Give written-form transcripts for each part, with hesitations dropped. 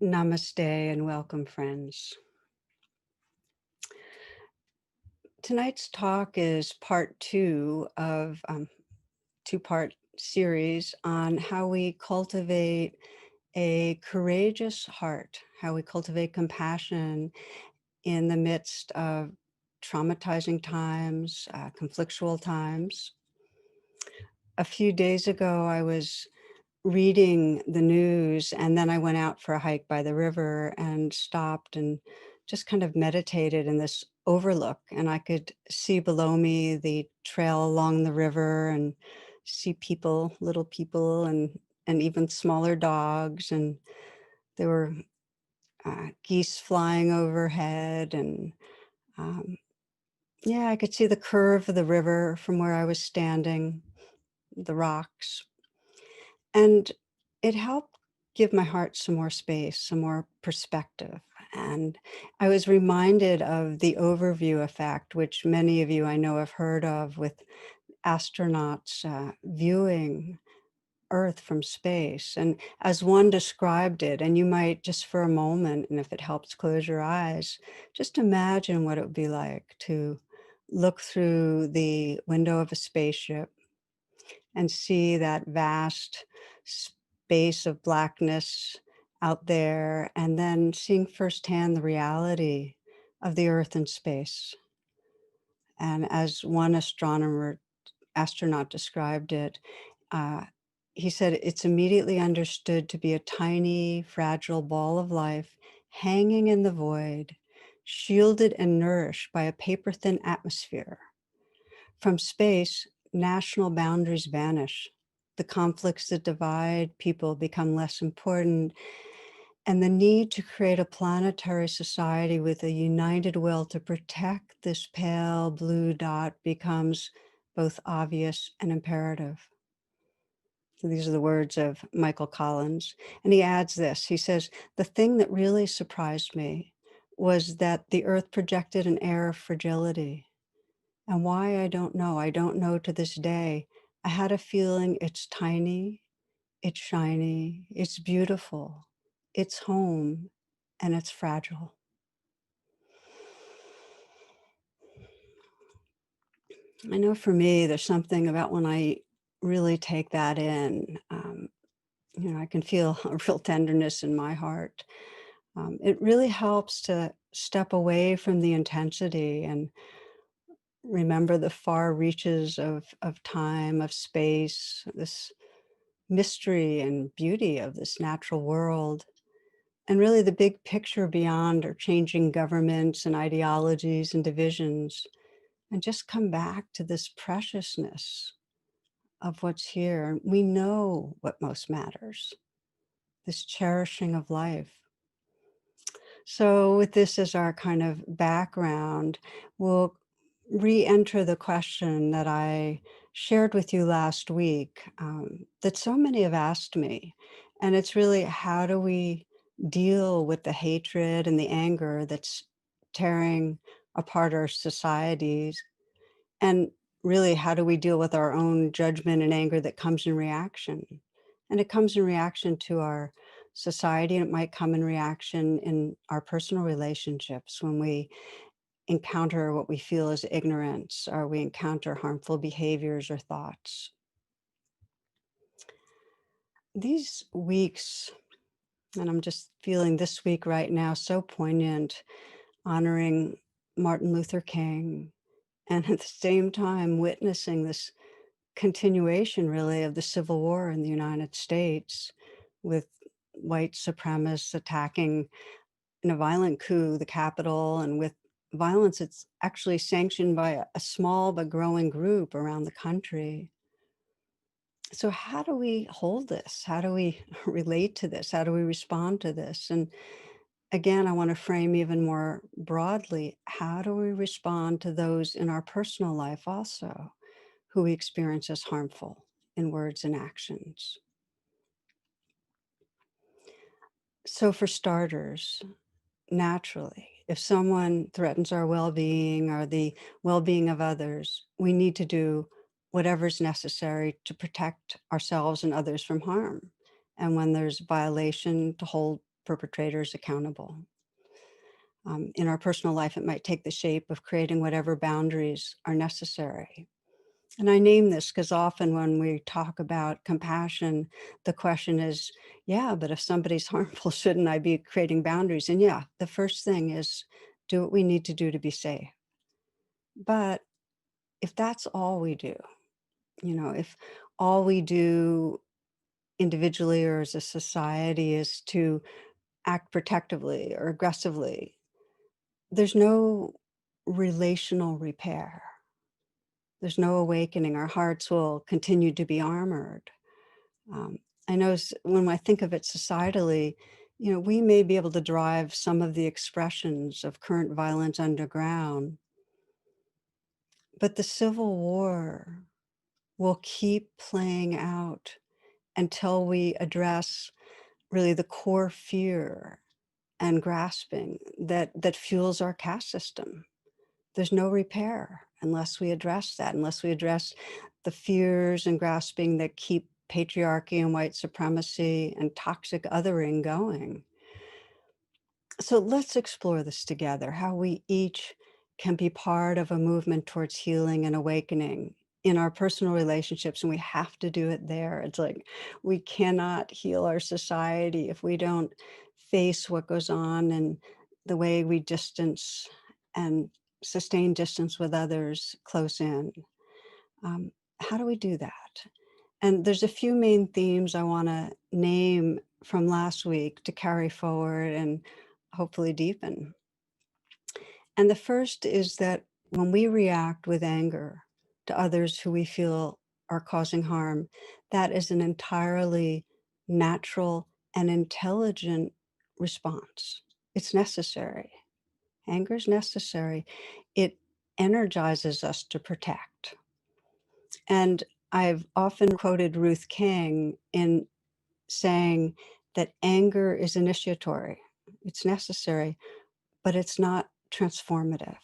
Namaste and welcome, friends. Tonight's talk is part two of two-part series on how we cultivate a courageous heart, how we cultivate compassion in the midst of traumatizing times, conflictual times. A few days ago, I was reading the news, and then I went out for a hike by the river and stopped and just kind of meditated in this overlook. And I could see below me the trail along the river and see people, little people, and even smaller dogs. And there were geese flying overhead. And yeah, I could see the curve of the river from where I was standing, the rocks. And it helped give my heart some more space, some more perspective. And I was reminded of the overview effect, which many of you I know have heard of, with astronauts viewing Earth from space. And as one described it, and you might just for a moment, and if it helps, close your eyes, just imagine what it would be like to look through the window of a spaceship and see that vast space of blackness out there, and then seeing firsthand the reality of the Earth and space. And as one astronaut described it, uh, he said, it's immediately understood to be a tiny, fragile ball of life hanging in the void, shielded and nourished by a paper thin atmosphere. From space, national boundaries vanish. The conflicts that divide people become less important, and the need to create a planetary society with a united will to protect this pale blue dot becomes both obvious and imperative. So these are the words of Michael Collins. And he adds this, he says, the thing that really surprised me was that the Earth projected an air of fragility. And why, I don't know. I don't know to this day. I had a feeling it's tiny, it's shiny, it's beautiful, it's home, and it's fragile. I know for me, there's something about when I really take that in, I can feel a real tenderness in my heart. It really helps to step away from the intensity and remember the far reaches of time, of space, this mystery and beauty of this natural world. And really the big picture beyond are changing governments and ideologies and divisions, and just come back to this preciousness of what's here. We know what most matters, this cherishing of life. So with this as our kind of background, we'll re-enter the question that I shared with you last week, that so many have asked me. And it's really, how do we deal with the hatred and the anger that's tearing apart our societies? And really, how do we deal with our own judgment and anger that comes in reaction? And it comes in reaction to our society, and it might come in reaction in our personal relationships when we encounter what we feel is ignorance, or we encounter harmful behaviors or thoughts. These weeks, and I'm just feeling this week right now so poignant, honoring Martin Luther King, and at the same time witnessing this continuation really of the Civil War in the United States, with white supremacists attacking in a violent coup the Capitol, and with violence it's actually sanctioned by a small but growing group around the country. So how do we hold this? How do we relate to this? How do we respond to this? And again, I want to frame even more broadly, how do we respond to those in our personal life also who we experience as harmful in words and actions? So for starters, naturally, if someone threatens our well-being or the well-being of others, we need to do whatever's necessary to protect ourselves and others from harm. And when there's violation, to hold perpetrators accountable. In our personal life, it might take the shape of creating whatever boundaries are necessary. And I name this because often when we talk about compassion, the question is, yeah, but if somebody's harmful, shouldn't I be creating boundaries? And yeah, the first thing is do what we need to do to be safe. But if that's all we do, if all we do individually or as a society is to act protectively or aggressively, there's no relational repair. There's no awakening. Our hearts will continue to be armored. Um, I know when I think of it societally, we may be able to drive some of the expressions of current violence underground, but the Civil War will keep playing out until we address really the core fear and grasping that fuels our caste system. There's no repair unless we address that, unless we address the fears and grasping that keep patriarchy and white supremacy and toxic othering going. So let's explore this together, how we each can be part of a movement towards healing and awakening in our personal relationships, and we have to do it there. It's like we cannot heal our society if we don't face what goes on and the way we distance and sustain distance with others close in. How do we do that? And there's a few main themes I want to name from last week to carry forward and hopefully deepen. And the first is that when we react with anger to others who we feel are causing harm, that is an entirely natural and intelligent response. It's necessary. Anger is necessary. It energizes us to protect. And I've often quoted Ruth King in saying that anger is initiatory. It's necessary, but it's not transformative.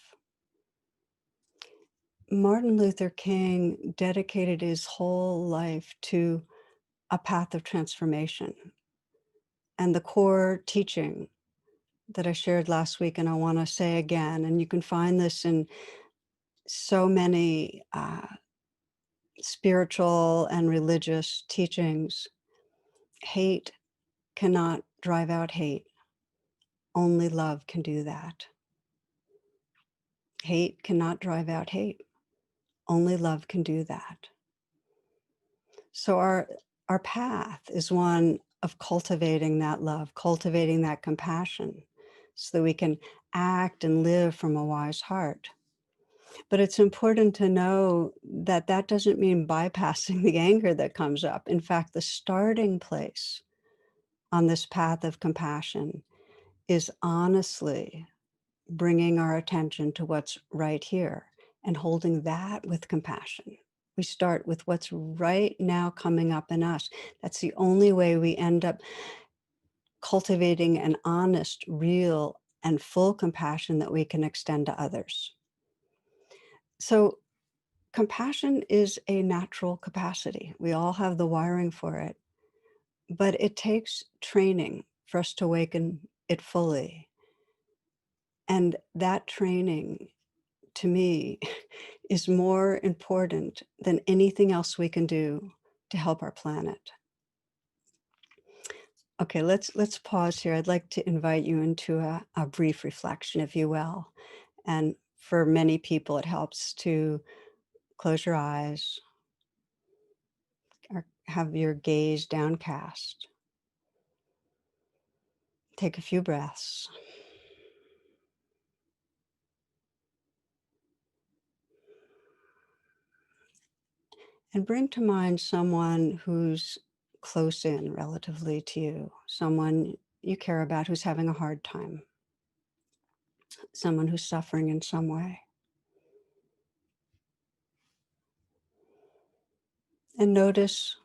Martin Luther King dedicated his whole life to a path of transformation. And the core teaching that I shared last week, and I want to say again, and you can find this in so many spiritual and religious teachings. Hate cannot drive out hate. Only love can do that. Hate cannot drive out hate. Only love can do that. So our path is one of cultivating that love, cultivating that compassion, so that we can act and live from a wise heart. But it's important to know that that doesn't mean bypassing the anger that comes up. In fact, the starting place on this path of compassion is honestly bringing our attention to what's right here and holding that with compassion. We start with what's right now coming up in us. That's the only way we end up cultivating an honest, real, and full compassion that we can extend to others. So, compassion is a natural capacity. We all have the wiring for it, but it takes training for us to awaken it fully. And that training, to me, is more important than anything else we can do to help our planet. Okay, let's pause here. I'd like to invite you into a brief reflection, if you will. And for many people, it helps to close your eyes or have your gaze downcast. Take a few breaths and bring to mind someone who's close in relatively to you, someone you care about who's having a hard time, someone who's suffering in some way. And notice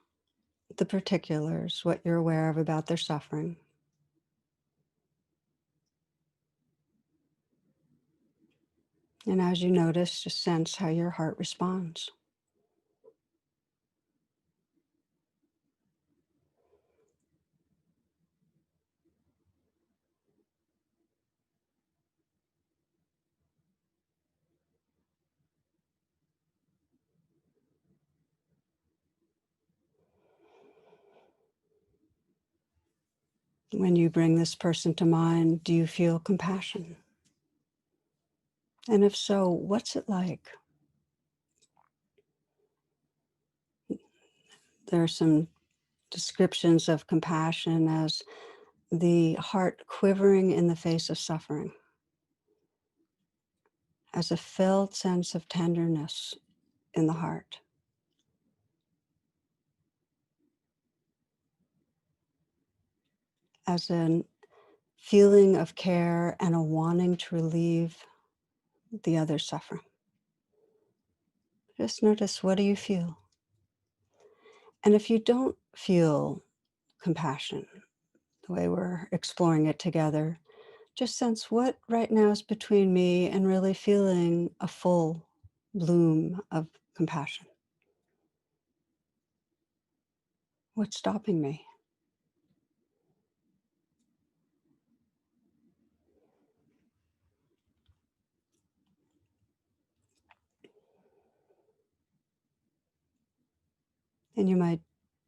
the particulars, what you're aware of about their suffering. And as you notice, just sense how your heart responds. When you bring this person to mind, do you feel compassion? And if so, what's it like? There are some descriptions of compassion as the heart quivering in the face of suffering, as a felt sense of tenderness in the heart, as a feeling of care and a wanting to relieve the other's suffering. Just notice, what do you feel? And if you don't feel compassion, the way we're exploring it together, just sense what right now is between me and really feeling a full bloom of compassion. What's stopping me? And you might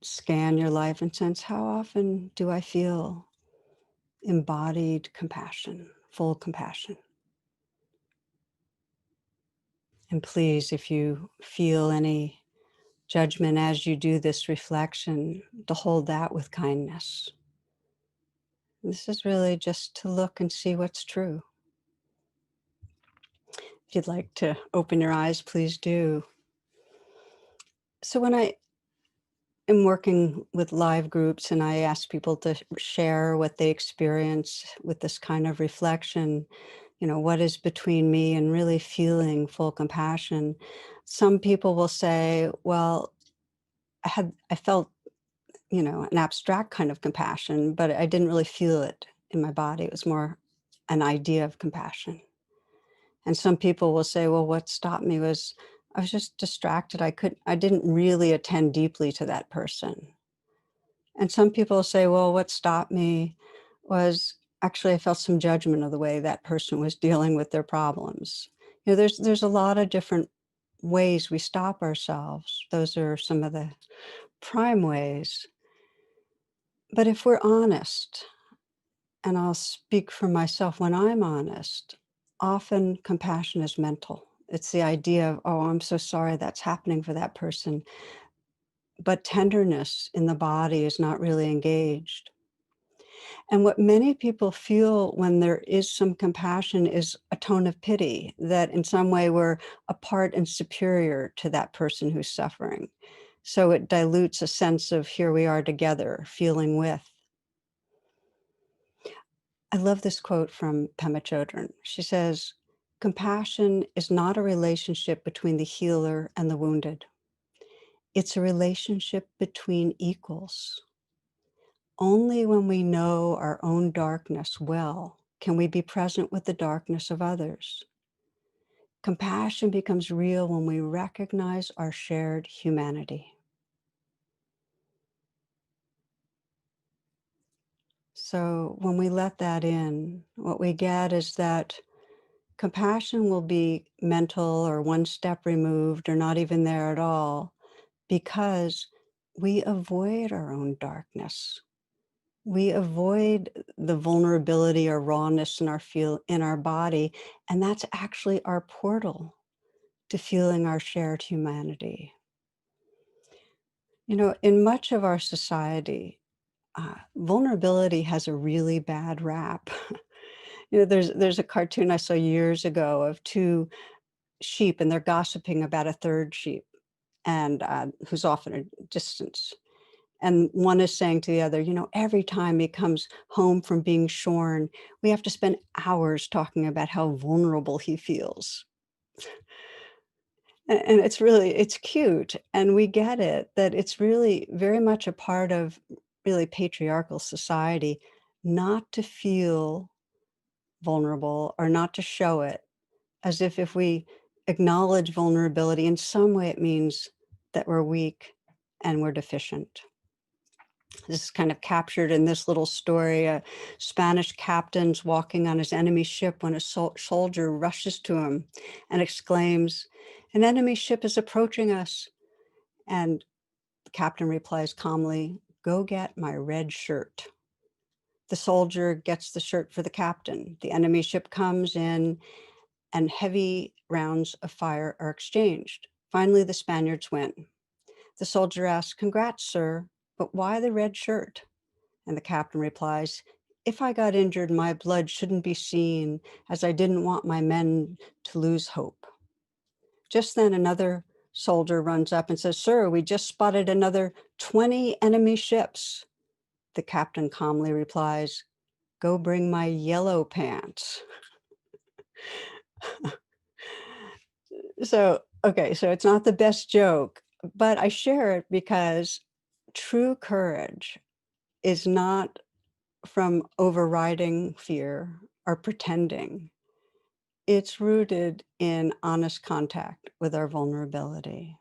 scan your life and sense, how often do I feel embodied compassion, full compassion? And please, if you feel any judgment as you do this reflection, to hold that with kindness. This is really just to look and see what's true. If you'd like to open your eyes, please do. So when I am working with live groups and I ask people to share what they experience with this kind of reflection, what is between me and really feeling full compassion, some people will say, well, I felt, an abstract kind of compassion, but I didn't really feel it in my body. It was more an idea of compassion. And some people will say, well, what stopped me was I was just distracted. I didn't really attend deeply to that person. And some people say, well, what stopped me was actually I felt some judgment of the way that person was dealing with their problems. There's a lot of different ways we stop ourselves. Those are some of the prime ways. But if we're honest, and I'll speak for myself, when I'm honest, often compassion is mental. It's the idea of, oh, I'm so sorry that's happening for that person. But tenderness in the body is not really engaged. And what many people feel when there is some compassion is a tone of pity, that in some way we're apart and superior to that person who's suffering. So it dilutes a sense of here we are together, feeling with. I love this quote from Pema Chodron. She says, compassion is not a relationship between the healer and the wounded. It's a relationship between equals. Only when we know our own darkness well can we be present with the darkness of others. Compassion becomes real when we recognize our shared humanity. So when we let that in, what we get is that compassion will be mental or one step removed or not even there at all, because we avoid our own darkness. We avoid the vulnerability or rawness in our body, and that's actually our portal to feeling our shared humanity. In much of our society, vulnerability has a really bad rap. There's a cartoon I saw years ago of two sheep, and they're gossiping about a third sheep, and who's off in a distance. And one is saying to the other, every time he comes home from being shorn, we have to spend hours talking about how vulnerable he feels. And it's cute. And we get it, that it's really very much a part of really patriarchal society not to feel vulnerable or not to show it, as if we acknowledge vulnerability in some way, it means that we're weak and we're deficient. This is kind of captured in this little story. A Spanish captain's walking on his enemy ship when a soldier rushes to him and exclaims, "An enemy ship is approaching us." And the captain replies calmly, "Go get my red shirt." The soldier gets the shirt for the captain. The enemy ship comes in, and heavy rounds of fire are exchanged. Finally, the Spaniards win. The soldier asks, "Congrats, sir, but why the red shirt?" And the captain replies, "If I got injured, my blood shouldn't be seen, as I didn't want my men to lose hope." Just then, another soldier runs up and says, "Sir, we just spotted another 20 enemy ships." The captain calmly replies, "Go bring my yellow pants." So it's not the best joke, but I share it because true courage is not from overriding fear or pretending. It's rooted in honest contact with our vulnerability.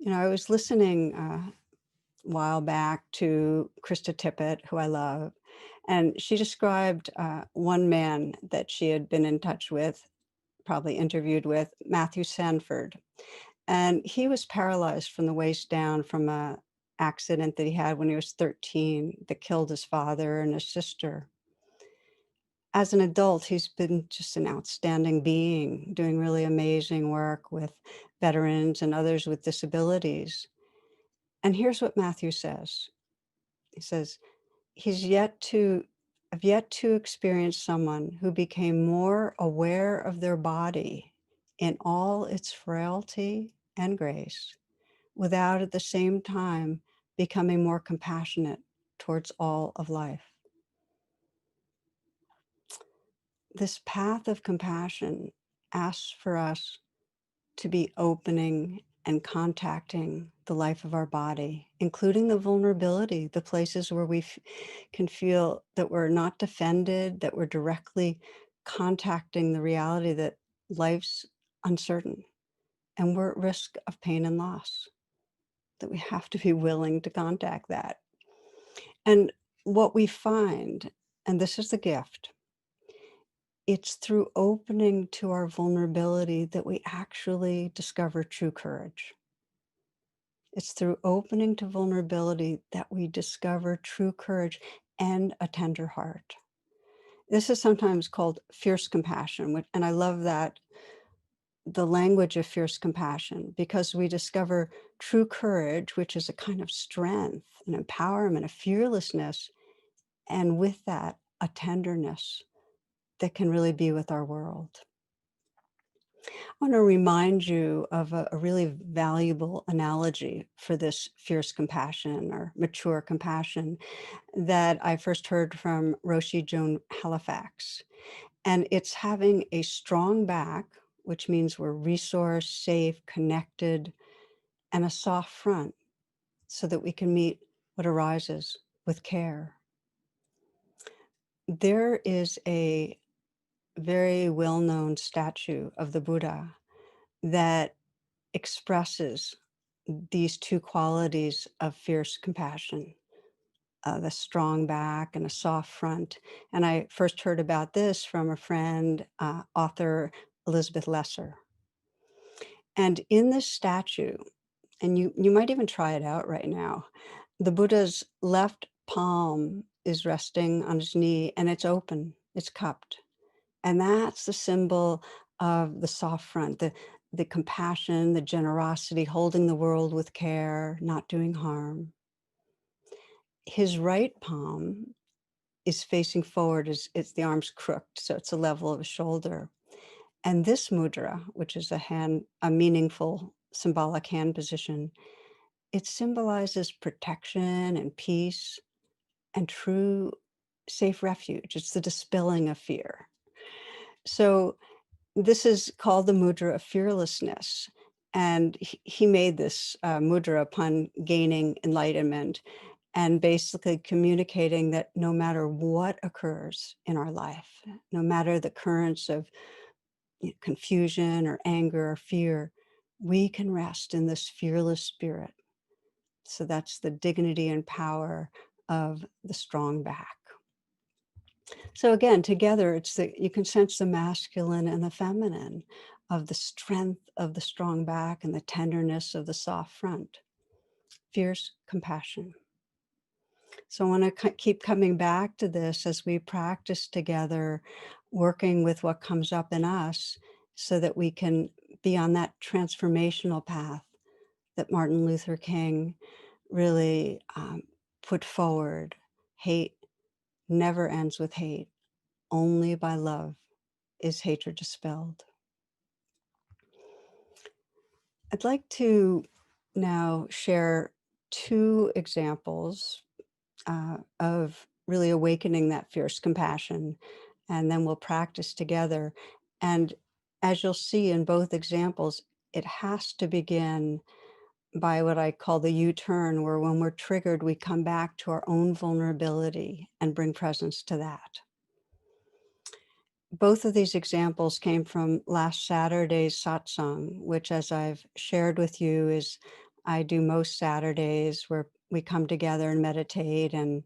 I was listening a while back to Krista Tippett, who I love, and she described one man that she had been in touch with, probably interviewed with, Matthew Sanford. And he was paralyzed from the waist down from a accident that he had when he was 13 that killed his father and his sister. As an adult, he's been just an outstanding being, doing really amazing work with veterans and others with disabilities. And here's what Matthew says. He says, I've yet to experience someone who became more aware of their body in all its frailty and grace, without at the same time becoming more compassionate towards all of life. This path of compassion asks for us to be opening and contacting the life of our body, including the vulnerability, the places where we can feel that we're not defended, that we're directly contacting the reality that life's uncertain and we're at risk of pain and loss, that we have to be willing to contact that. And what we find, and this is the gift, it's through opening to our vulnerability that we actually discover true courage. It's through opening to vulnerability that we discover true courage and a tender heart. This is sometimes called fierce compassion, and I love that, the language of fierce compassion, because we discover true courage, which is a kind of strength, an empowerment, a fearlessness, and with that, a tenderness that can really be with our world. I want to remind you of a really valuable analogy for this fierce compassion or mature compassion that I first heard from Roshi Joan Halifax. And it's having a strong back, which means we're resourced, safe, connected, and a soft front so that we can meet what arises with care. There is a very well-known statue of the Buddha that expresses these two qualities of fierce compassion, the strong back and a soft front. And I first heard about this from a friend, author Elizabeth Lesser. And in this statue, and you might even try it out right now, the Buddha's left palm is resting on his knee and it's open, it's cupped. And that's the symbol of the soft front, the compassion, the generosity, holding the world with care, not doing harm. His right palm is facing forward, it's the arms crooked, so it's a level of his shoulder. And this mudra, which is a meaningful symbolic hand position, it symbolizes protection and peace and true safe refuge. It's the dispelling of fear. So this is called the mudra of fearlessness. And he made this mudra upon gaining enlightenment and basically communicating that no matter what occurs in our life, no matter the currents of confusion or anger or fear, we can rest in this fearless spirit. So that's the dignity and power of the strong back. So again, together, you can sense the masculine and the feminine of the strength of the strong back and the tenderness of the soft front. Fierce compassion. So I want to keep coming back to this as we practice together, working with what comes up in us so that we can be on that transformational path that Martin Luther King really put forward. Hate never ends with hate. Only by love is hatred dispelled. I'd like to now share two examples of really awakening that fierce compassion, and then we'll practice together. And as you'll see in both examples, it has to begin by what I call the U-turn, where when we're triggered, we come back to our own vulnerability and bring presence to that. Both of these examples came from last Saturday's satsang, which, as I've shared with you, is I do most Saturdays where we come together and meditate, and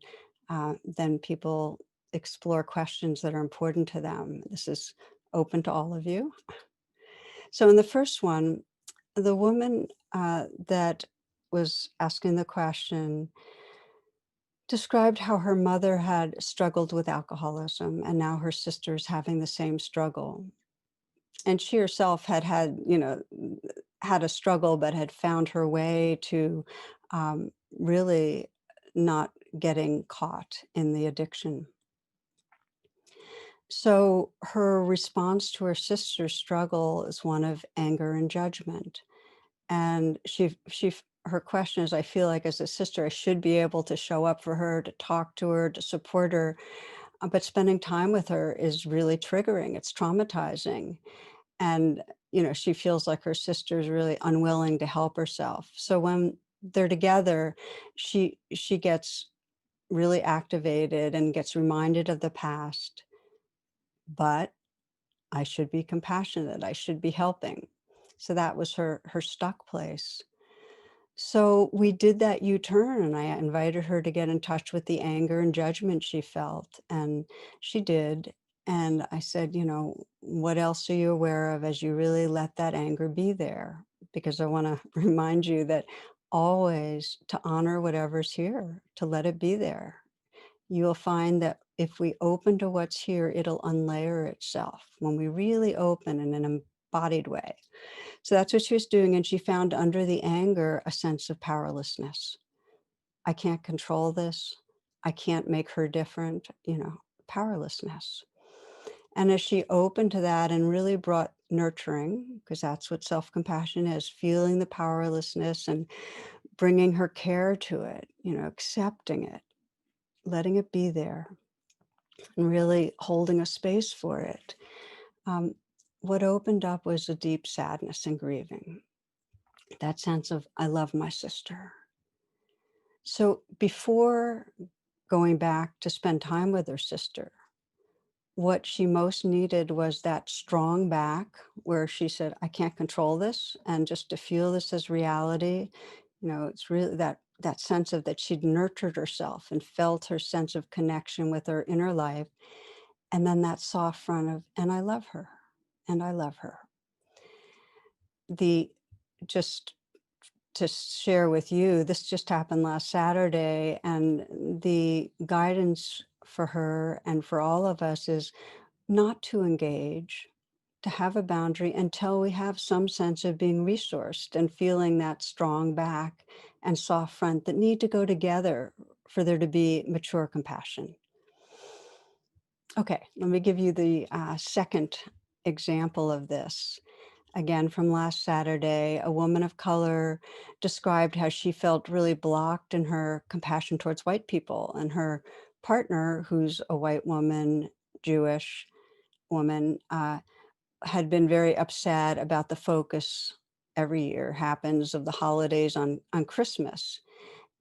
then people explore questions that are important to them. This is open to all of you. So, in the first one, the woman that was asking the question described how her mother had struggled with alcoholism and now her sister's having the same struggle. And she herself had a struggle, but had found her way to really not getting caught in the addiction. So her response to her sister's struggle is one of anger and judgment. And her question is, I feel like as a sister, I should be able to show up for her, to talk to her, to support her. But spending time with her is really triggering. It's traumatizing. And, she feels like her sister is really unwilling to help herself. So when they're together, she gets really activated and gets reminded of the past. But I should be compassionate. I should be helping. So that was her stuck place. So we did that U-turn, and I invited her to get in touch with the anger and judgment she felt, and she did. And I said, what else are you aware of as you really let that anger be there? Because I want to remind you that always to honor whatever's here, to let it be there. You'll find that if we open to what's here, it'll unlayer itself when we really open in an embodied way. So that's what she was doing, and she found under the anger a sense of powerlessness. I can't control this. I can't make her different, powerlessness. And as she opened to that and really brought nurturing, because that's what self-compassion is, feeling the powerlessness and bringing her care to it, accepting it, letting it be there, and really holding a space for it. Um, what opened up was a deep sadness and grieving. That sense of, I love my sister. So before going back to spend time with her sister, what she most needed was that strong back where she said, I can't control this. And just to feel this as reality, it's really that sense of that she'd nurtured herself and felt her sense of connection with her inner life. And then that soft front of, and I love her, and I love her. The just to share with you, this just happened last Saturday, and the guidance for her and for all of us is not to engage, to have a boundary until we have some sense of being resourced and feeling that strong back and soft front that need to go together for there to be mature compassion. Okay, let me give you the second example of this. Again, from last Saturday, a woman of color described how she felt really blocked in her compassion towards white people. And her partner, who's a white woman, Jewish woman, had been very upset about the focus every year happens of the holidays on Christmas.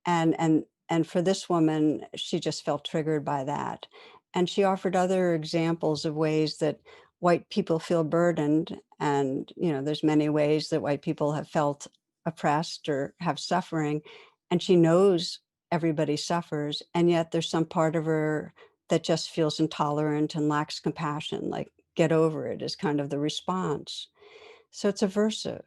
And for this woman, she just felt triggered by that. And she offered other examples of ways that white people feel burdened. And, there's many ways that white people have felt oppressed or have suffering. And she knows everybody suffers. And yet there's some part of her that just feels intolerant and lacks compassion, like get over it is kind of the response. So it's aversive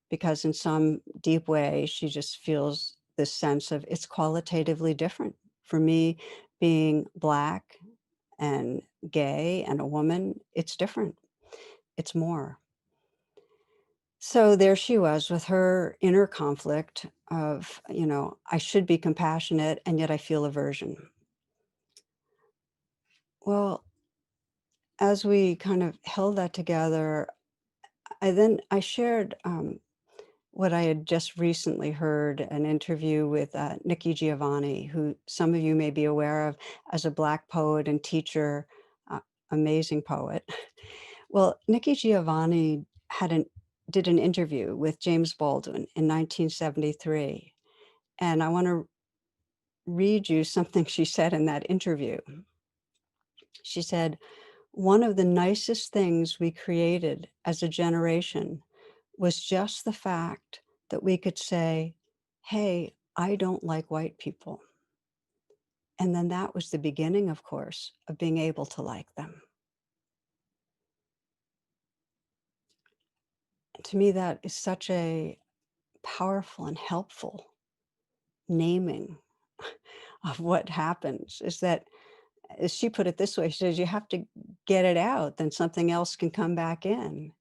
because in some deep way, she just feels this sense of it's qualitatively different. For me, being Black and gay and a woman, it's different. It's more. So there she was with her inner conflict of, I should be compassionate and yet I feel aversion. Well, as we kind of held that together, I shared what I had just recently heard an interview with Nikki Giovanni, who some of you may be aware of as a Black poet and teacher, uh, amazing poet. Well, Nikki Giovanni did an interview with James Baldwin in 1973, and I want to read you something she said in that interview. She said, "One of the nicest things we created as a generation was just the fact that we could say, 'Hey, I don't like white people.' And then that was the beginning, of course, of being able to like them." And to me, that is such a powerful and helpful naming of what happens, is that, as she put it this way, she says, you have to get it out, then something else can come back in.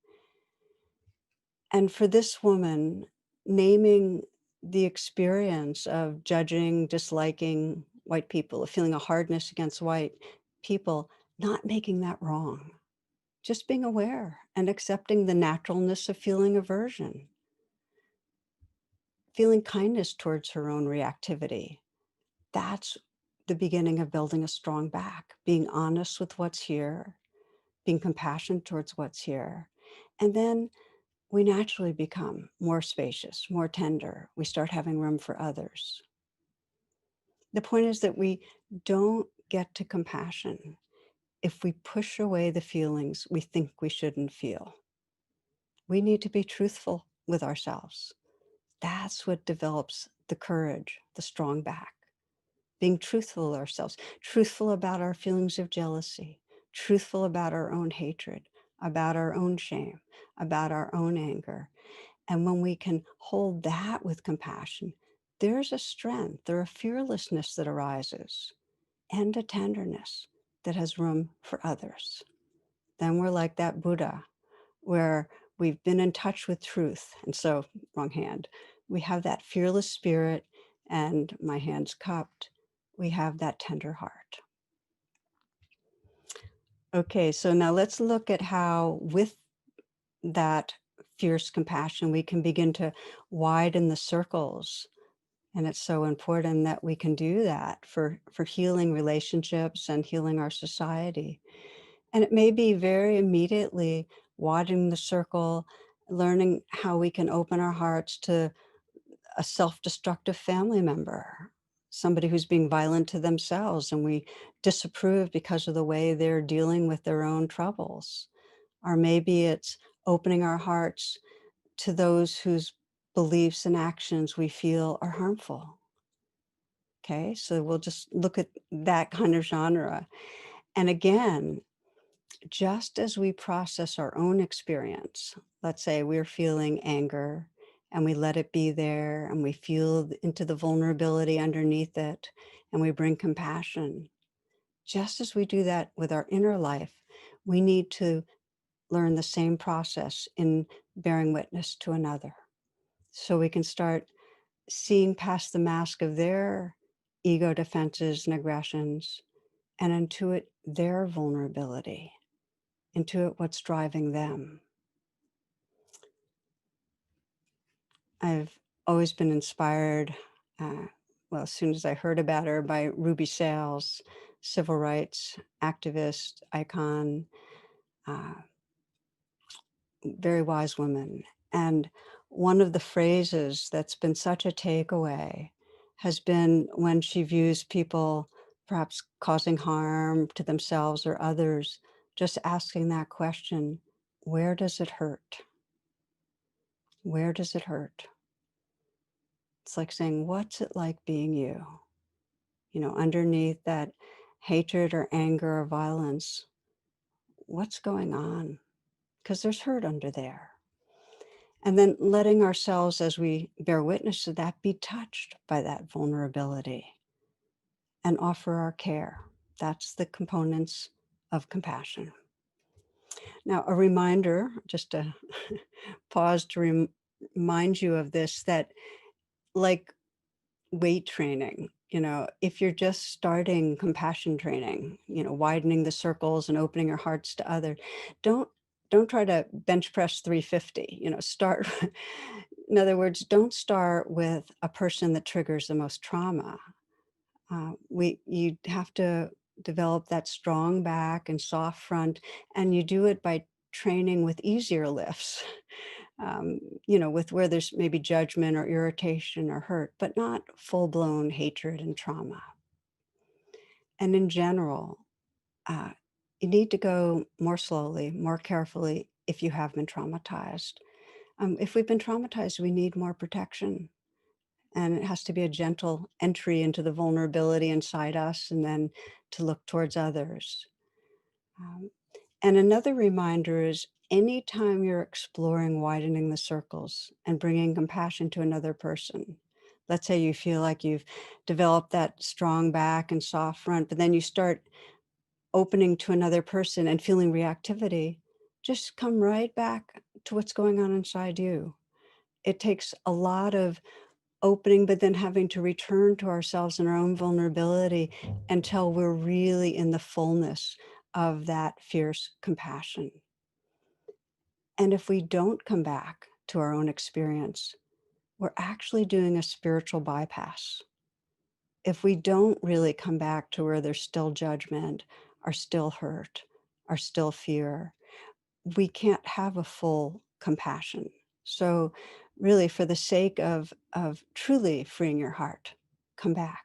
And for this woman, naming the experience of judging, disliking white people, of feeling a hardness against white people, not making that wrong, just being aware and accepting the naturalness of feeling aversion, feeling kindness towards her own reactivity. That's the beginning of building a strong back, being honest with what's here, being compassionate towards what's here. And then we naturally become more spacious, more tender. We start having room for others. The point is that we don't get to compassion if we push away the feelings we think we shouldn't feel. We need to be truthful with ourselves. That's what develops the courage, the strong back. Being truthful with ourselves, truthful about our feelings of jealousy, truthful about our own hatred, about our own shame, about our own anger. And when we can hold that with compassion, there's a strength or a fearlessness that arises and a tenderness that has room for others. Then we're like that Buddha, where we've been in touch with truth. And so, wrong hand, we have that fearless spirit and my hand's cupped. We have that tender heart. Okay, so now let's look at how, with that fierce compassion, we can begin to widen the circles. And it's so important that we can do that for healing relationships and healing our society. And it may be very immediately widening the circle, learning how we can open our hearts to a self-destructive family member, somebody who's being violent to themselves, and we disapprove because of the way they're dealing with their own troubles. Or maybe it's opening our hearts to those whose beliefs and actions we feel are harmful. Okay, so we'll just look at that kind of genre. And again, just as we process our own experience, let's say we're feeling anger and we let it be there and we feel into the vulnerability underneath it and we bring compassion. Just as we do that with our inner life, we need to learn the same process in bearing witness to another. So we can start seeing past the mask of their ego defenses and aggressions and intuit their vulnerability, intuit what's driving them. I've always been inspired, uh, well, as soon as I heard about her, by Ruby Sales, civil rights activist, icon, uh, very wise woman. And one of the phrases that's been such a takeaway has been when she views people perhaps causing harm to themselves or others, just asking that question, where does it hurt? Where does it hurt? It's like saying, what's it like being you? Underneath that hatred or anger or violence, what's going on? Because there's hurt under there. And then letting ourselves, as we bear witness to that, be touched by that vulnerability and offer our care. That's the components of compassion. Now, a reminder, just to pause to remind you of this, that like weight training, if you're just starting compassion training, widening the circles and opening your hearts to other, don't don't try to bench press 350. Start in other words, don't start with a person that triggers the most trauma. We You have to develop that strong back and soft front, and you do it by training with easier lifts. With where there's maybe judgment or irritation or hurt, but not full blown hatred and trauma. And in general, uh, you need to go more slowly, more carefully if you have been traumatized. If we've been traumatized, we need more protection. And it has to be a gentle entry into the vulnerability inside us and then to look towards others. Um, and another reminder is anytime you're exploring widening the circles and bringing compassion to another person, let's say you feel like you've developed that strong back and soft front, but then you start opening to another person and feeling reactivity, just come right back to what's going on inside you. It takes a lot of opening, but then having to return to ourselves and our own vulnerability until we're really in the fullness of that fierce compassion. And if we don't come back to our own experience, we're actually doing a spiritual bypass. If we don't really come back to where there's still judgment, or still hurt, or still fear, we can't have a full compassion. So really, for the sake of truly freeing your heart, come back.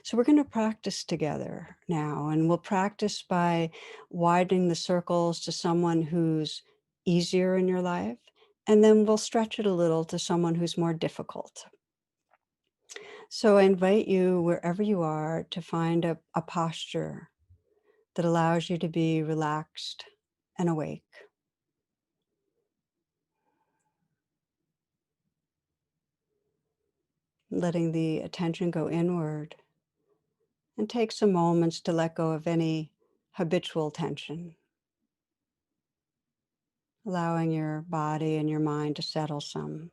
So we're going to practice together now, and we'll practice by widening the circles to someone who's easier in your life, and then we'll stretch it a little to someone who's more difficult. So I invite you, wherever you are, to find a posture that allows you to be relaxed and awake. Letting the attention go inward, and take some moments to let go of any habitual tension, allowing your body and your mind to settle some.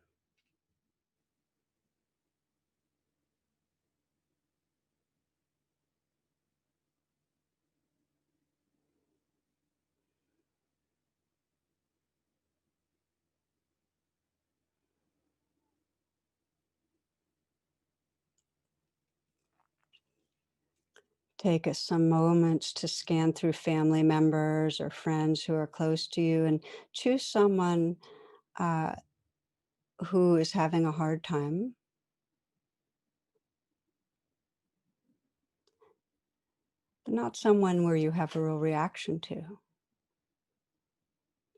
Take some moments to scan through family members or friends who are close to you and choose someone uh, who is having a hard time, but not someone where you have a real reaction to.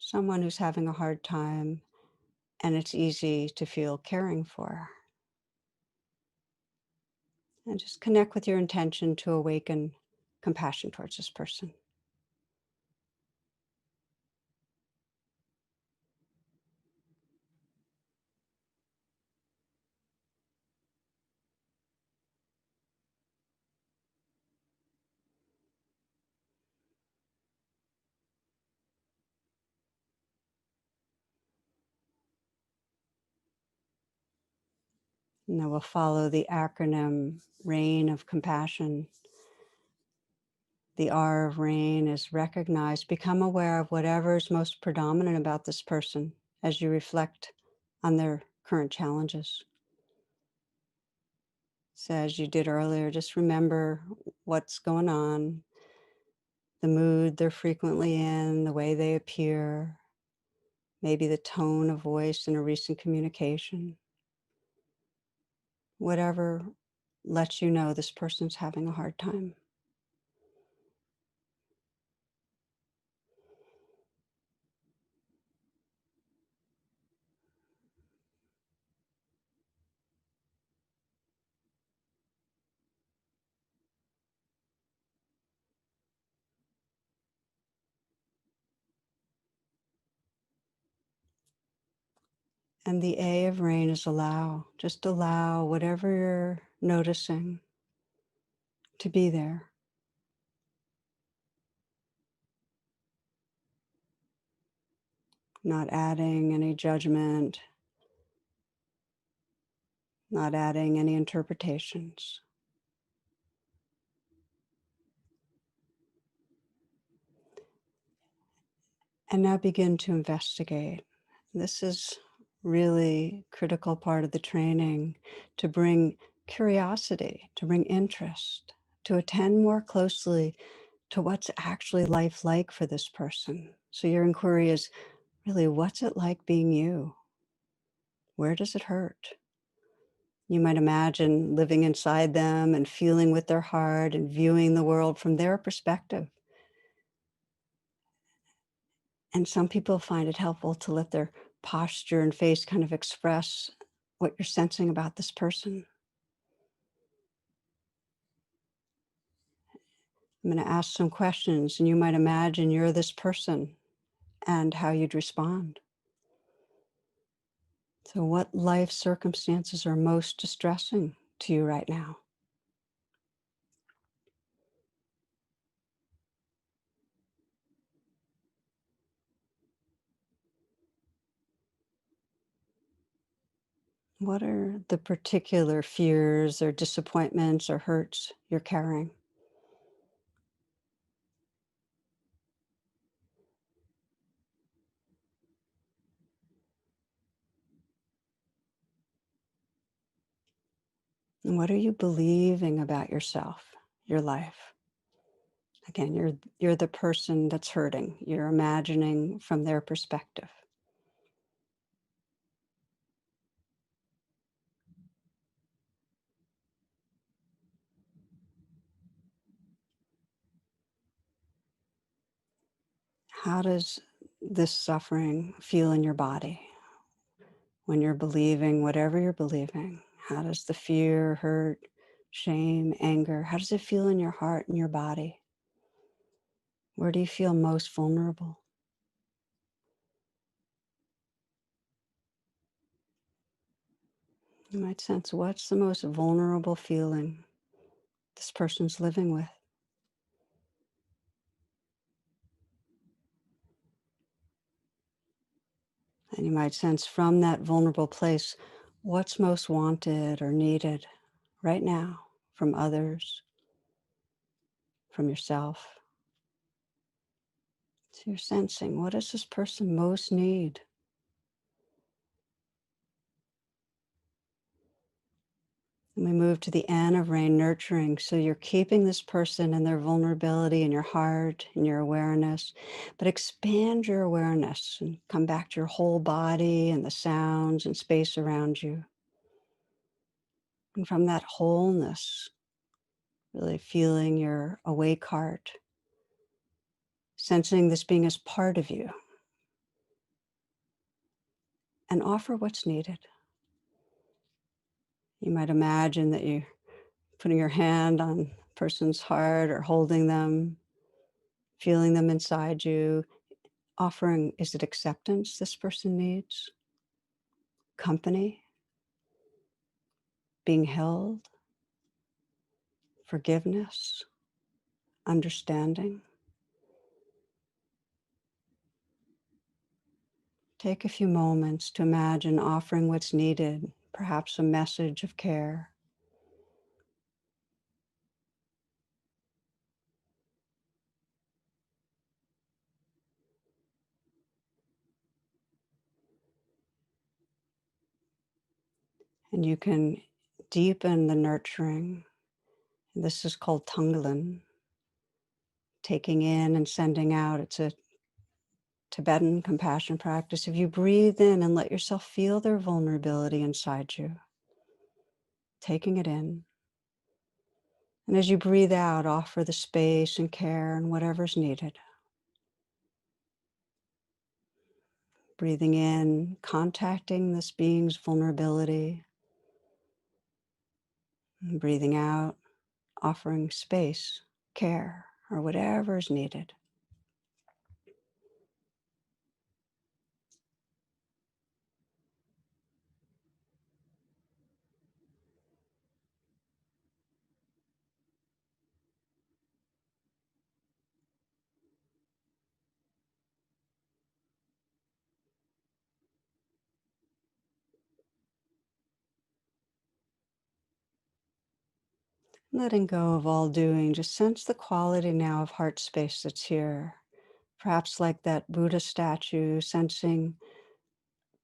Someone who's having a hard time and it's easy to feel caring for. And just connect with your intention to awaken compassion towards this person. And then we'll follow the acronym RAIN of compassion. The R of RAIN is recognize, become aware of whatever is most predominant about this person as you reflect on their current challenges. So as you did earlier, just remember what's going on, the mood they're frequently in, the way they appear, maybe the tone of voice in a recent communication. Whatever lets you know this person's having a hard time. And the A of RAIN is allow. Just allow whatever you're noticing. to be there, not adding any judgment, not adding any interpretations. And now begin to investigate. This is really critical part of the training, to bring curiosity, to bring interest, to attend more closely to what's actually life like for this person. So your inquiry is really, what's it like being you? Where does it hurt? You might imagine living inside them and feeling with their heart and viewing the world from their perspective. And some people find it helpful to let their posture and face kind of express what you're sensing about this person. I'm going to ask some questions, and you might imagine you're this person and how you'd respond. So, what life circumstances are most distressing to you right now? What are the particular fears or disappointments or hurts you're carrying? And what are you believing about yourself, your life? Again, you're the person that's hurting. You're imagining from their perspective. How does this suffering feel in your body when you're believing whatever you're believing? How does the fear, hurt, shame, anger, how does it feel in your heart and your body? Where do you feel most vulnerable? You might sense, what's the most vulnerable feeling this person's living with? And you might sense from that vulnerable place, what's most wanted or needed right now from others, from yourself. So you're sensing, what does this person most need? And we move to the N of rain, nurturing. So you're keeping this person and their vulnerability in your heart and your awareness, but expand your awareness and come back to your whole body and the sounds and space around you. And from that wholeness, really feeling your awake heart, sensing this being as part of you, and offer what's needed. You might imagine that you're putting your hand on a person's heart or holding them, feeling them inside you, offering, is it acceptance this person needs? Company? Being held? Forgiveness? Understanding? Take a few moments to imagine offering what's needed, perhaps a message of care. And you can deepen the nurturing. This is called Tunglen, taking in and sending out. It's a Tibetan compassion practice. If you breathe in and let yourself feel their vulnerability inside you, taking it in. And as you breathe out, offer the space and care and whatever's needed. Breathing in, contacting this being's vulnerability. And breathing out, offering space, care, or whatever is needed. Letting go of all doing, just sense the quality now of heart space that's here. Perhaps like that Buddha statue, sensing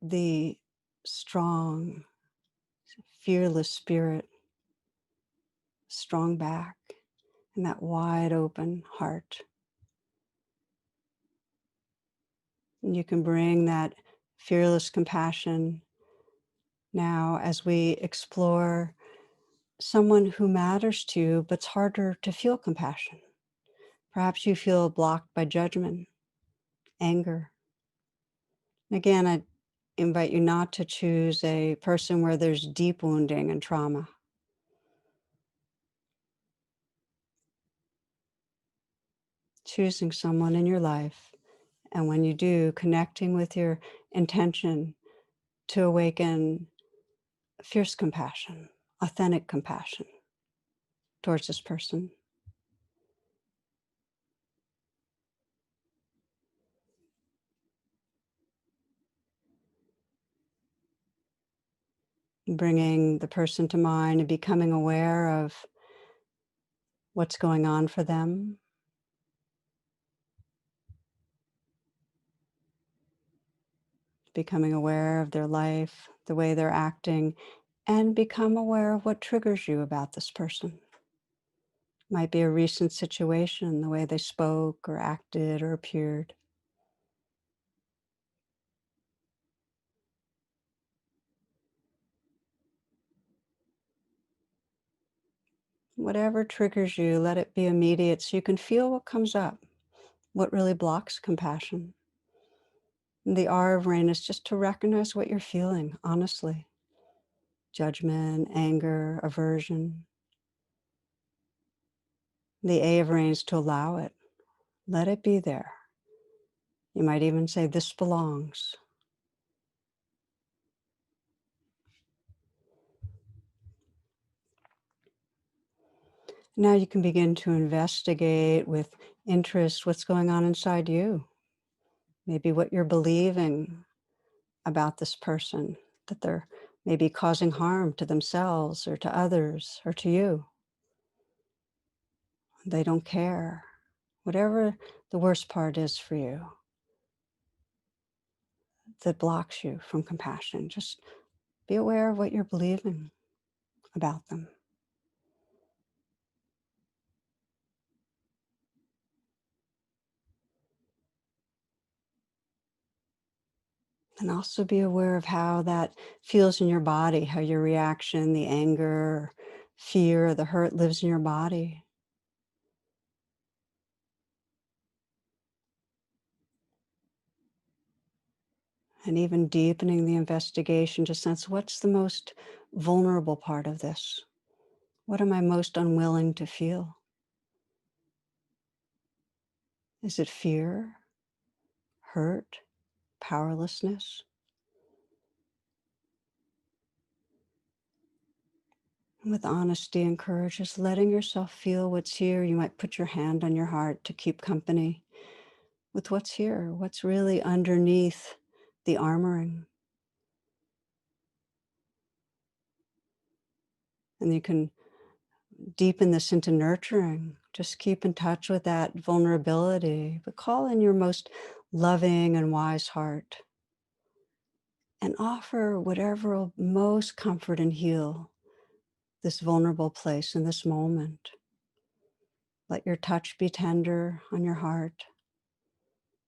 the strong, fearless spirit, strong back, and that wide open heart. And you can bring that fearless compassion now as we explore someone who matters to you, but it's harder to feel compassion. Perhaps you feel blocked by judgment, anger. Again, I invite you not to choose a person where there's deep wounding and trauma. Choosing someone in your life, and when you do, connecting with your intention to awaken fierce compassion, authentic compassion towards this person. Bringing the person to mind and becoming aware of what's going on for them, becoming aware of their life, the way they're acting, and become aware of what triggers you about this person. Might be a recent situation, the way they spoke or acted or appeared. Whatever triggers you, let it be immediate so you can feel what comes up, what really blocks compassion. And the R of rain is just to recognize what you're feeling, honestly. Judgment, anger, aversion. The A of rain is to allow it. Let it be there. You might even say, this belongs. Now you can begin to investigate with interest what's going on inside you. Maybe what you're believing about this person, that they're maybe causing harm to themselves or to others or to you. They don't care. Whatever the worst part is for you that blocks you from compassion, just be aware of what you're believing about them. And also be aware of how that feels in your body, how your reaction, the anger, fear, the hurt lives in your body. And even deepening the investigation to sense what's the most vulnerable part of this? What am I most unwilling to feel? Is it fear, hurt, powerlessness? And with honesty and courage, just letting yourself feel what's here. You might put your hand on your heart to keep company with what's here, what's really underneath the armoring. And you can deepen this into nurturing. Just keep in touch with that vulnerability, but call in your most loving and wise heart and offer whatever will most comfort and heal this vulnerable place in this moment. Let your touch be tender on your heart.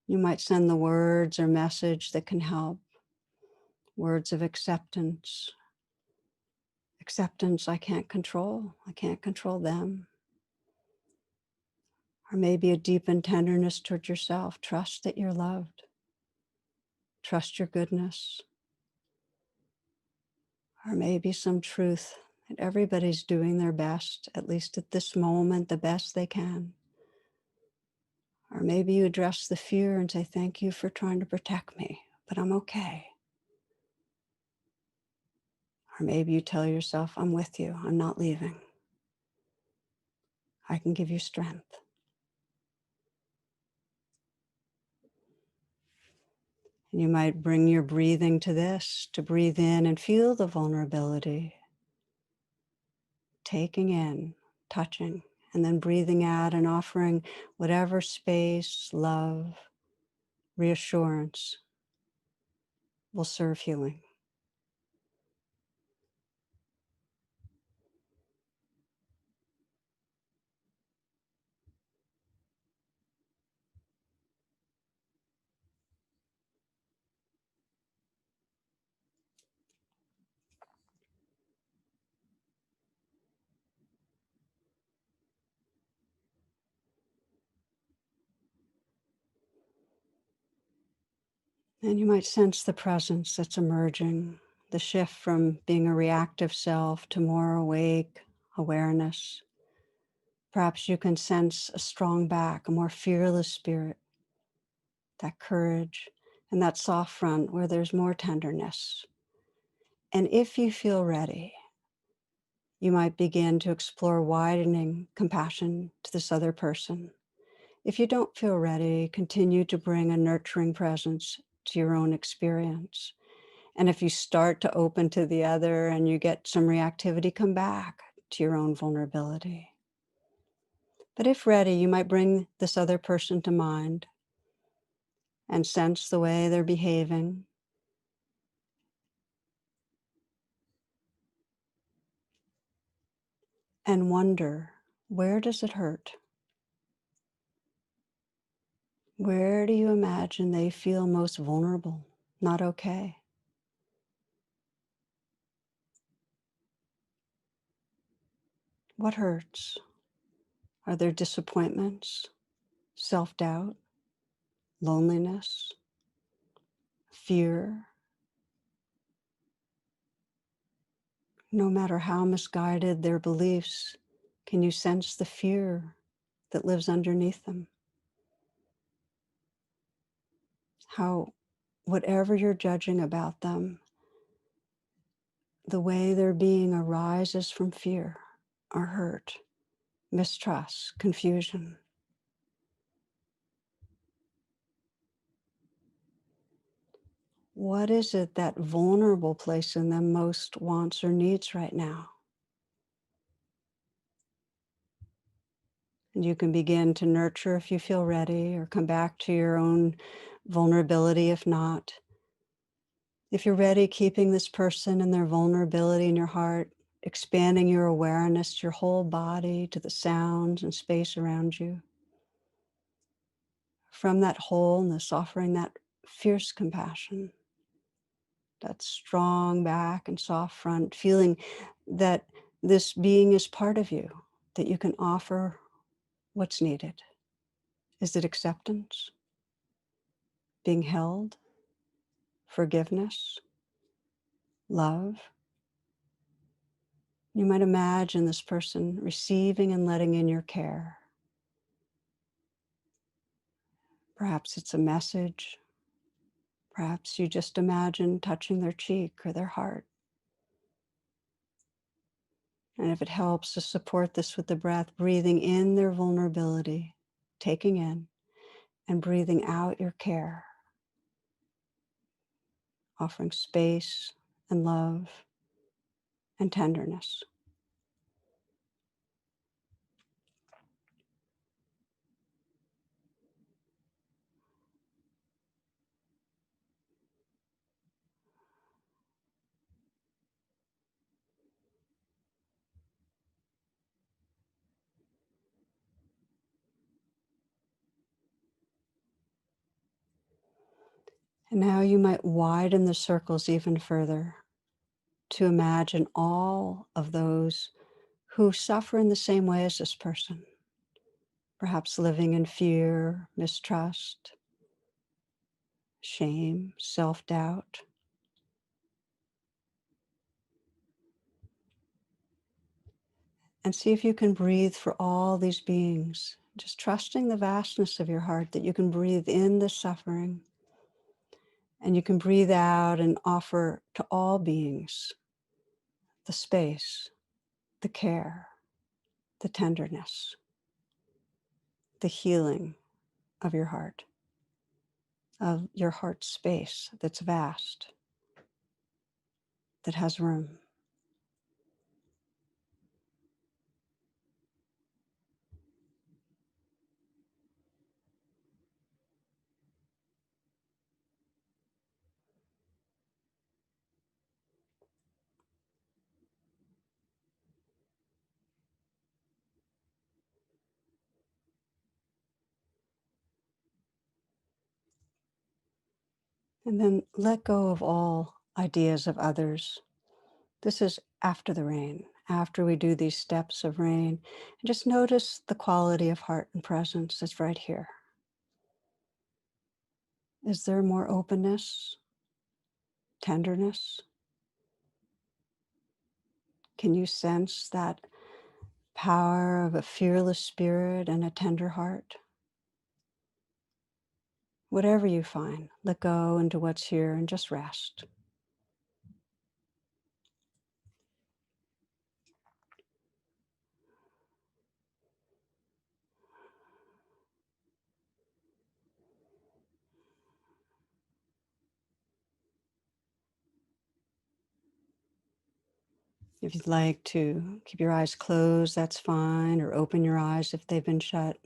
You might send the words or message that can help. Words of acceptance. Acceptance I can't control. I can't control them. Or maybe a deepened tenderness toward yourself. Trust that you're loved. Trust your goodness. Or maybe some truth that everybody's doing their best, at least at this moment, the best they can. Or maybe you address the fear and say, thank you for trying to protect me, but I'm okay. Or maybe you tell yourself, I'm with you, I'm not leaving. I can give you strength. And you might bring your breathing to this, to breathe in and feel the vulnerability. Taking in touching, and then breathing out and offering whatever space, love, reassurance will serve healing. And you might sense the presence that's emerging, the shift from being a reactive self to more awake awareness. Perhaps you can sense a strong back, a more fearless spirit, that courage, and that soft front where there's more tenderness. And if you feel ready, you might begin to explore widening compassion to this other person. If you don't feel ready, continue to bring a nurturing presence to your own experience. And if you start to open to the other and you get some reactivity, come back to your own vulnerability. But if ready, you might bring this other person to mind and sense the way they're behaving. And wonder, where does it hurt? Where do you imagine they feel most vulnerable, not okay? What hurts? Are there disappointments, self-doubt, loneliness, fear? No matter how misguided their beliefs, can you sense the fear that lives underneath them? How, whatever you're judging about them, the way they're being arises from fear or hurt, mistrust, confusion. What is it that vulnerable place in them most wants or needs right now? And you can begin to nurture if you feel ready, or come back to your own vulnerability if not. If you're ready, keeping this person and their vulnerability in your heart, expanding your awareness to your whole body, to the sounds and space around you. From that wholeness, offering that fierce compassion, that strong back and soft front, feeling that this being is part of you, that you can offer what's needed. Is it acceptance? Being held? Forgiveness? Love? You might imagine this person receiving and letting in your care. Perhaps it's a message. Perhaps you just imagine touching their cheek or their heart. And if it helps to support this with the breath, breathing in their vulnerability, taking in, and breathing out your care, offering space and love and tenderness. And now you might widen the circles even further to imagine all of those who suffer in the same way as this person, perhaps living in fear, mistrust, shame, self-doubt. And see if you can breathe for all these beings, just trusting the vastness of your heart that you can breathe in the suffering and you can breathe out and offer to all beings the space, the care, the tenderness, the healing of your heart space that's vast, that has room. And then let go of all ideas of others. This is after the rain, after we do these steps of rain. And just notice the quality of heart and presence that's right here. Is there more openness, tenderness? Can you sense that power of a fearless spirit and a tender heart? Whatever you find, let go into what's here and just rest. If you'd like to keep your eyes closed, that's fine, or open your eyes if they've been shut.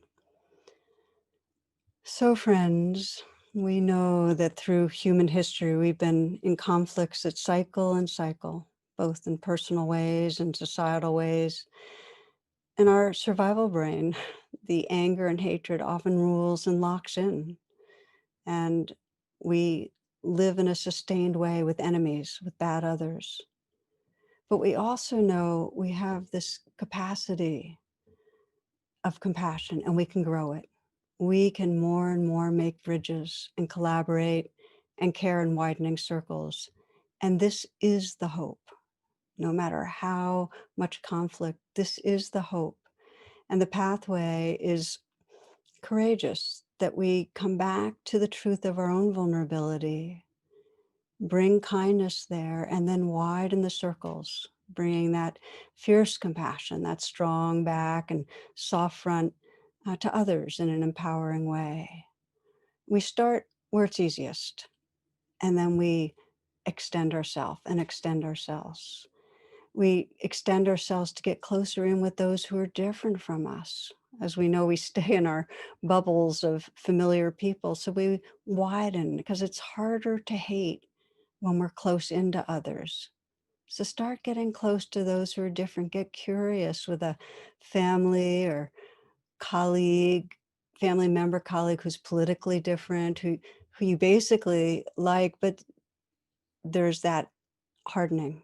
So, friends, we know that through human history, we've been in conflicts that cycle and cycle, both in personal ways and societal ways. In our survival brain, the anger and hatred often rules and locks in. And we live in a sustained way with enemies, with bad others. But we also know we have this capacity of compassion and we can grow it. We can more and more make bridges and collaborate and care in widening circles. And this is the hope. No matter how much conflict, this is the hope. And the pathway is courageous, that we come back to the truth of our own vulnerability, bring kindness there, and then widen the circles, bringing that fierce compassion, that strong back and soft front to others in an empowering way. We start where it's easiest, and then we extend ourselves and extend ourselves. We extend ourselves to get closer in with those who are different from us. As we know, we stay in our bubbles of familiar people. So we widen because it's harder to hate when we're close into others. So start getting close to those who are different. Get curious with a family or colleague, family member, colleague who's politically different, who you basically like, but there's that hardening.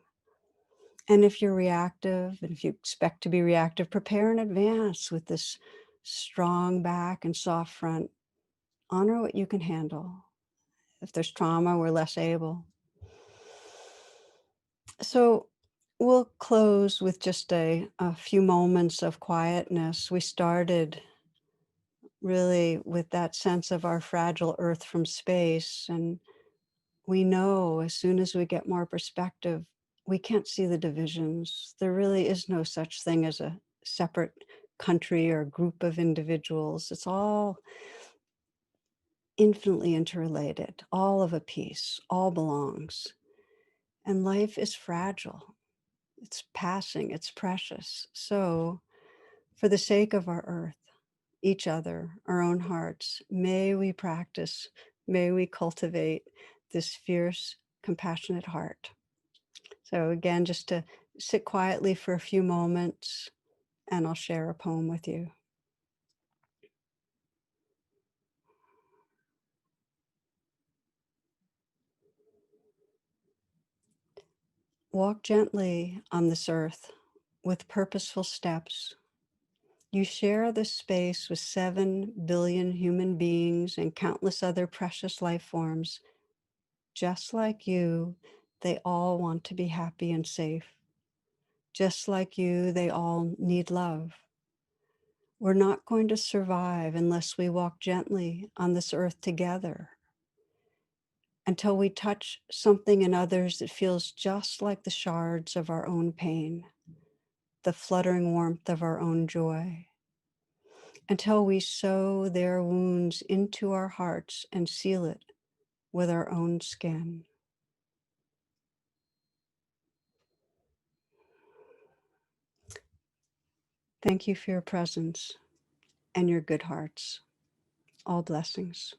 And if you're reactive, and if you expect to be reactive, prepare in advance with this strong back and soft front. Honor what you can handle. If there's trauma, we're less able. So we'll close with just a few moments of quietness. We started really with that sense of our fragile earth from space. And we know as soon as we get more perspective, we can't see the divisions. There really is no such thing as a separate country or group of individuals. It's all infinitely interrelated, all of a piece, all belongs. And life is fragile. It's passing, it's precious. So, for the sake of our earth, each other, our own hearts, may we practice, may we cultivate this fierce, compassionate heart. So, again, just to sit quietly for a few moments, and I'll share a poem with you. Walk gently on this earth with purposeful steps. You share this space with 7 billion human beings and countless other precious life forms. Just like you, they all want to be happy and safe. Just like you, they all need love. We're not going to survive unless we walk gently on this earth together, until we touch something in others that feels just like the shards of our own pain, the fluttering warmth of our own joy, until we sew their wounds into our hearts and seal it with our own skin. Thank you for your presence and your good hearts. All blessings.